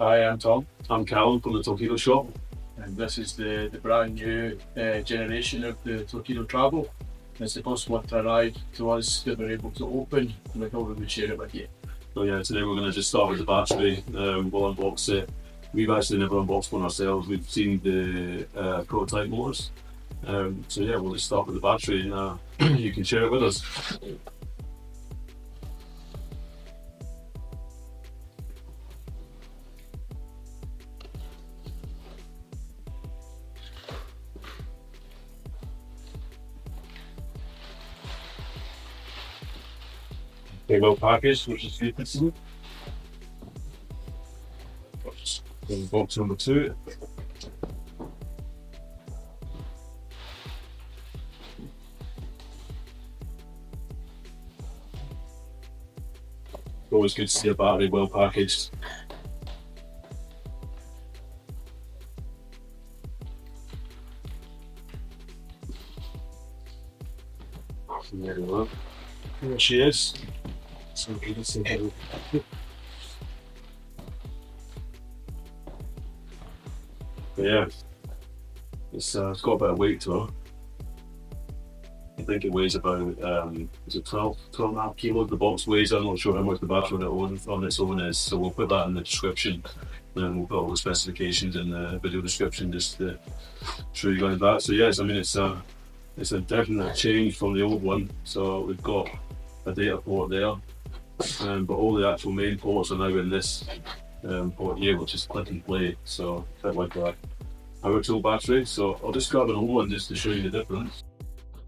Hi, I'm Tom, I'm Callum from the Torqeedo shop. and this is the brand new generation of the Torqeedo Travel. It's the first one to arrive to us that we're able to open, and we thought we would share it with you. So yeah, today we're going to just start with the battery. We'll unbox it. We've actually never unboxed one ourselves. We've seen the prototype motors. So yeah, we'll just start with the battery and you can share it with us. Okay, well packaged, which is good to see. Box number 2. Always good to see a battery well packaged. There we go. Here she is. So we can see how. But yeah, it's got a bit of weight to her. I think it weighs about is it 12 and a half kilos the box weighs. I'm not sure how much the battery on its own is, so we'll put that in the description, and then we'll put all the specifications in the video description just to show you guys that. So yes, I mean it's a definite change from the old one. So we've got a data port there, but all the actual main ports are now in this port here, which is click and play. So a bit like a power tool battery. So I'll just grab an old one just to show you the difference.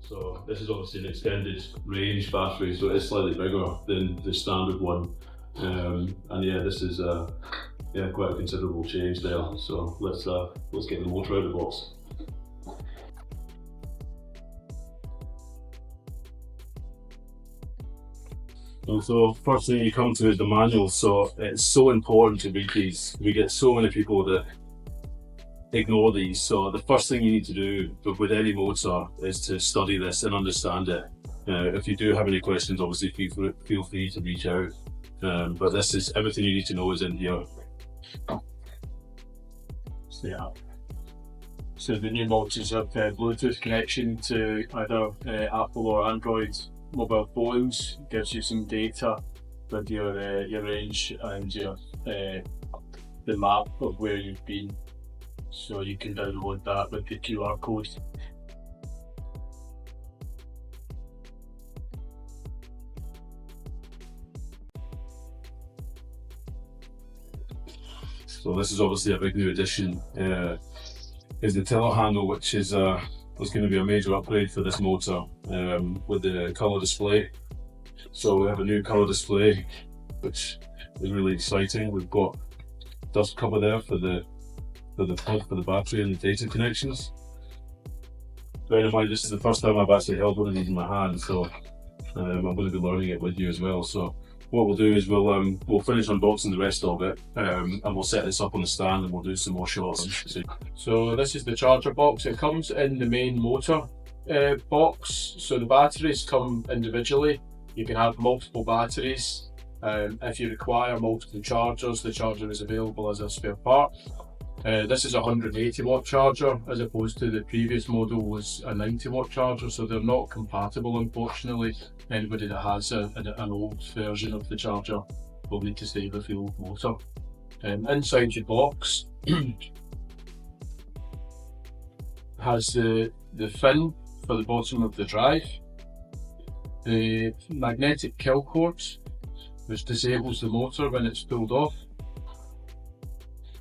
So this is obviously an extended range battery, so it's slightly bigger than the standard one. And yeah, this is quite a considerable change there. So let's get the motor out of the box. And so first thing you come to is the manual. So it's so important to read these. We get so many people that ignore these. So the first thing you need to do with any motor is to study this and understand it. If you do have any questions, obviously feel free to reach out. But this is everything you need to know is in here. Yeah. So the new motors have Bluetooth connection to either Apple or Android mobile phones. It gives you some data with your range and your the map of where you've been. So you can download that with the QR code. So this is obviously a big new addition. Is the telehandle, which is was going to be a major upgrade for this motor with the colour display. So we have a new colour display, which is really exciting. We've got dust cover there for the plug for the battery and the data connections. Bear in mind, this is the first time I've actually held one of these in my hand, so I'm going to be learning it with you as well. So what we'll do is we'll finish unboxing the rest of it, and we'll set this up on the stand and we'll do some more shots. So this is the charger box. It comes in the main motor box. So the batteries come individually. You can have multiple batteries. If you require multiple chargers, the charger is available as a spare part. This is a 180 watt charger as opposed to the previous model was a 90 watt charger, so they're not compatible, unfortunately. Anybody that has an old version of the charger will need to stay with the old motor. Inside your box has the fin for the bottom of the drive, the magnetic kill cords which disables the motor when it's pulled off,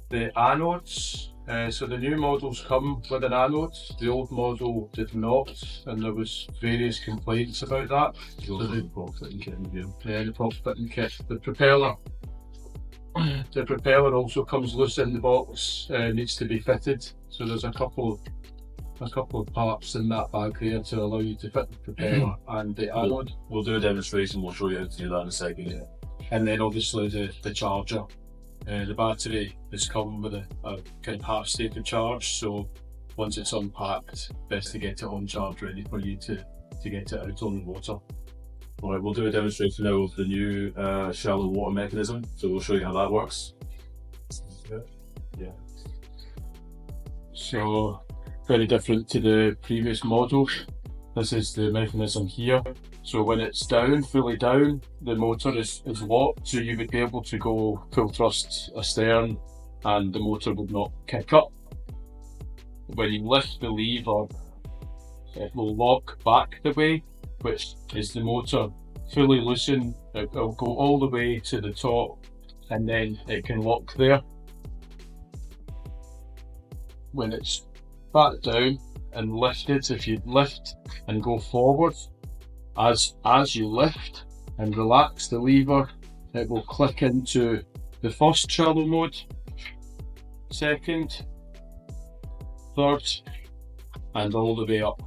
the anodes. So the new models come with an anode, the old model did not, and there was various complaints about that. So the prop fitting kit in here. The prop fitting kit. The propeller also comes loose in the box, needs to be fitted. So there's a couple of parts in that bag here to allow you to fit the propeller and the anode. We'll do a demonstration, we'll show you how to do that in a second. Yeah. And then obviously the charger. The battery has come with a kind of half state of charge, so once it's unpacked, best to get it on charge ready for you to get it out on the water. Alright, we'll do a demonstration now of the new shallow water mechanism, so we'll show you how that works. Yeah. So very different to the previous model. This is the mechanism here. So when it's down, fully down, the motor is locked, so you would be able to go full thrust astern and the motor would not kick up. When you lift the lever, it will lock back the way, which is the motor fully loosen. It will go all the way to the top and then it can lock there. When it's back down and lifted, if you lift and go forward, as you lift and relax the lever, it will click into the first shallow mode, second, third, and all the way up.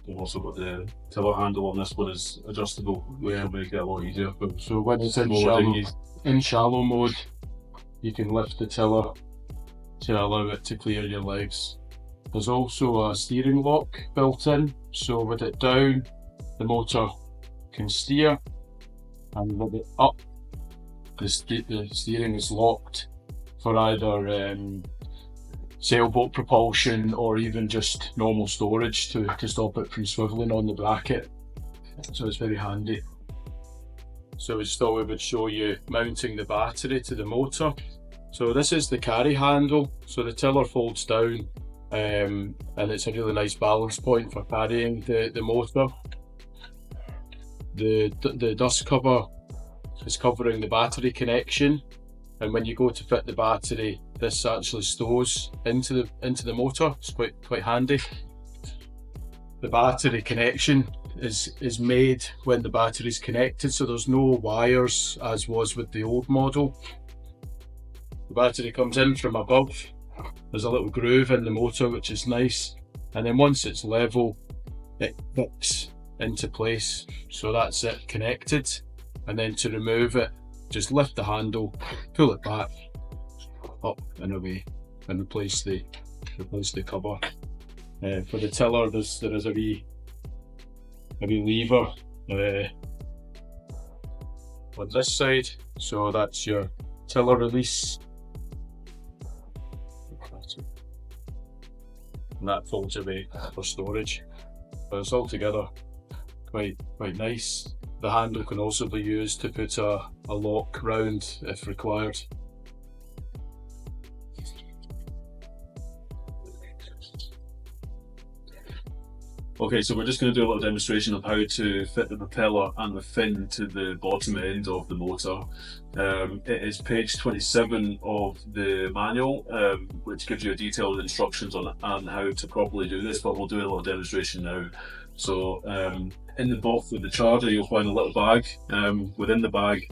We've also got the tiller handle on this one is adjustable, which will make it a lot easier. So when it's in shallow mode, you can lift the tiller to allow it to clear your legs. There's also a steering lock built in, so with it down, the motor can steer, and with it up, the steering is locked for either sailboat propulsion or even just normal storage to stop it from swivelling on the bracket. So it's very handy. So we thought we would show you mounting the battery to the motor. So this is the carry handle, so the tiller folds down and it's a really nice balance point for carrying the motor. The dust cover is covering the battery connection, and when you go to fit the battery, this actually stows into the motor. It's quite handy. The battery connection is made when the battery is connected, so there's no wires as was with the old model. The battery comes in from above. There's a little groove in the motor, which is nice, and then once it's level, it clicks into place. So that's it connected, and then to remove it, just lift the handle, pull it back, up and away, and replace the cover. For the tiller, there is a wee lever on this side, so that's your tiller release, and that folds away for storage. But it's all together quite nice. The handle can also be used to put a lock round if required. Okay, so we're just going to do a little demonstration of how to fit the propeller and the fin to the bottom end of the motor. It is page 27 of the manual, which gives you detailed instructions on how to properly do this, but we'll do a little demonstration now. So in the box with the charger, you'll find a little bag. Within the bag,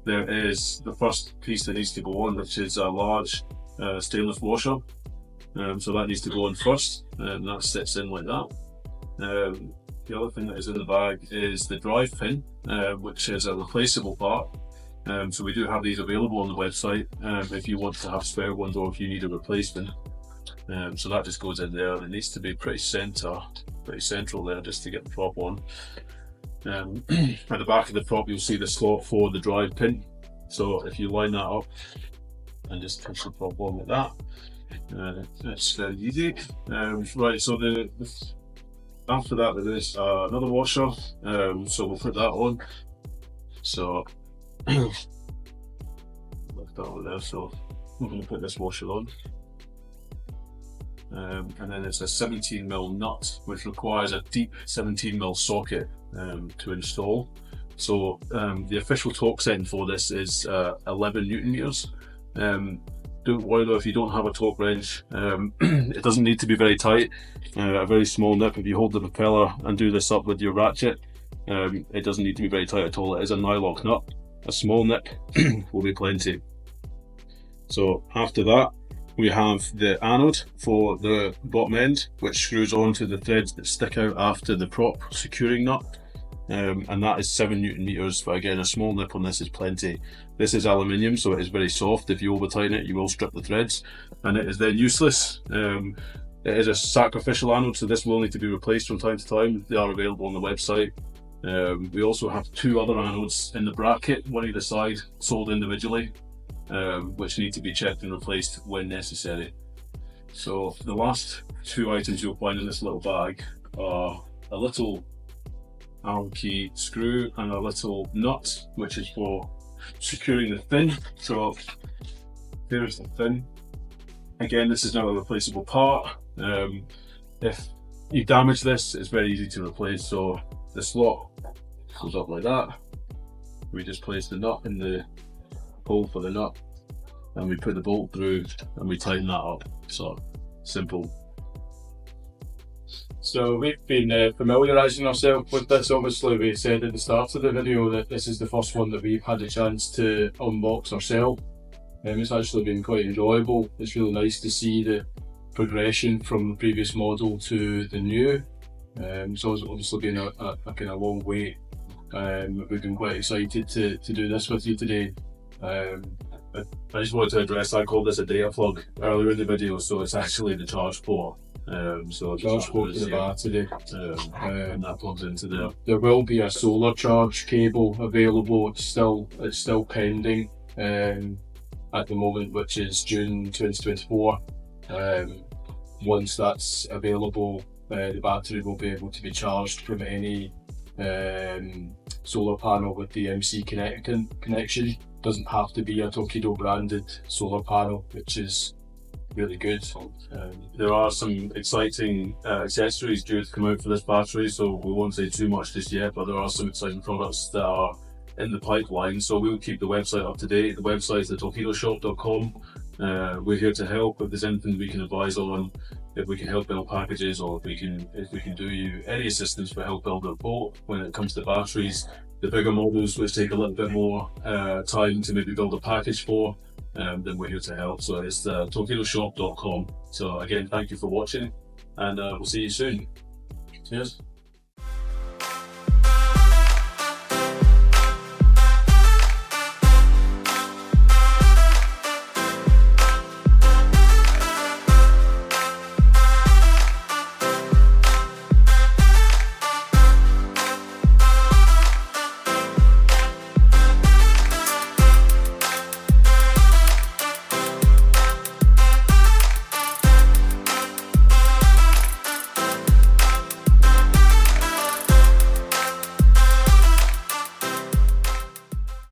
there is the first piece that needs to go on, which is a large stainless washer. So that needs to go on first, and that sits in like that. The other thing that is in the bag is the drive pin, which is a replaceable part. So we do have these available on the website if you want to have spare ones or if you need a replacement. So that just goes in there, and it needs to be pretty central there just to get the prop on. At the back of the prop, you'll see the slot for the drive pin. So if you line that up and just push the prop on like that, it's very easy. Right, so after that there is another washer, so we'll put that on. So lift that on there, so we're going to put this washer on. And then it's a 17mm nut, which requires a deep 17mm socket to install. So the official torque setting for this is 11 Newton meters. Don't worry though if you don't have a torque wrench. It doesn't need to be very tight. A very small nip, if you hold the propeller and do this up with your ratchet, it doesn't need to be very tight at all. It is a nylock nut. A small nip will be plenty. So after that, we have the anode for the bottom end, which screws onto the threads that stick out after the prop securing nut. And that is 7 Newton meters, but again, a small nip on this is plenty. This is aluminium, so it is very soft. If you over tighten it, you will strip the threads, and it is then useless. It is a sacrificial anode, so this will need to be replaced from time to time. They are available on the website. We also have 2 other anodes in the bracket, one either side, sold individually. which need to be checked and replaced when necessary. So the last two items you'll find in this little bag are a little Allen key screw and a little nut, which is for securing the fin. So there's the fin. Again, this is now a replaceable part. If you damage this, it's very easy to replace. So the slot goes up like that. We just place the nut in the hole for the nut, and we put the bolt through and we tighten that up. So simple. So we've been familiarising ourselves with this. Obviously, we said at the start of the video that this is the first one that we've had a chance to unbox ourselves. It's actually been quite enjoyable. It's really nice to see the progression from the previous model to the new. It's obviously been a kind of long wait. We've been quite excited to do this with you today. I just wanted to address, I called this a data plug earlier in the video, so it's actually the charge port. So Charge port to the battery, and that plugs into there. There will be a solar charge cable available. It's still pending at the moment, which is June 2024. Once that's available, the battery will be able to be charged from any solar panel with the MC connection. Doesn't have to be a Torqeedo branded solar panel, which is really good. There are some exciting accessories due to come out for this battery, so we won't say too much just yet, but there are some exciting products that are in the pipeline, so we'll keep the website up to date. The website is torqeedoshop.com. We're here to help. If there's anything we can advise on, if we can help build packages, or if we can do you any assistance for help build a boat when it comes to batteries, the bigger models which take a little bit more time to maybe build a package for, then we're here to help. So it's torqeedoshop.com. So again, thank you for watching, and we'll see you soon. Cheers.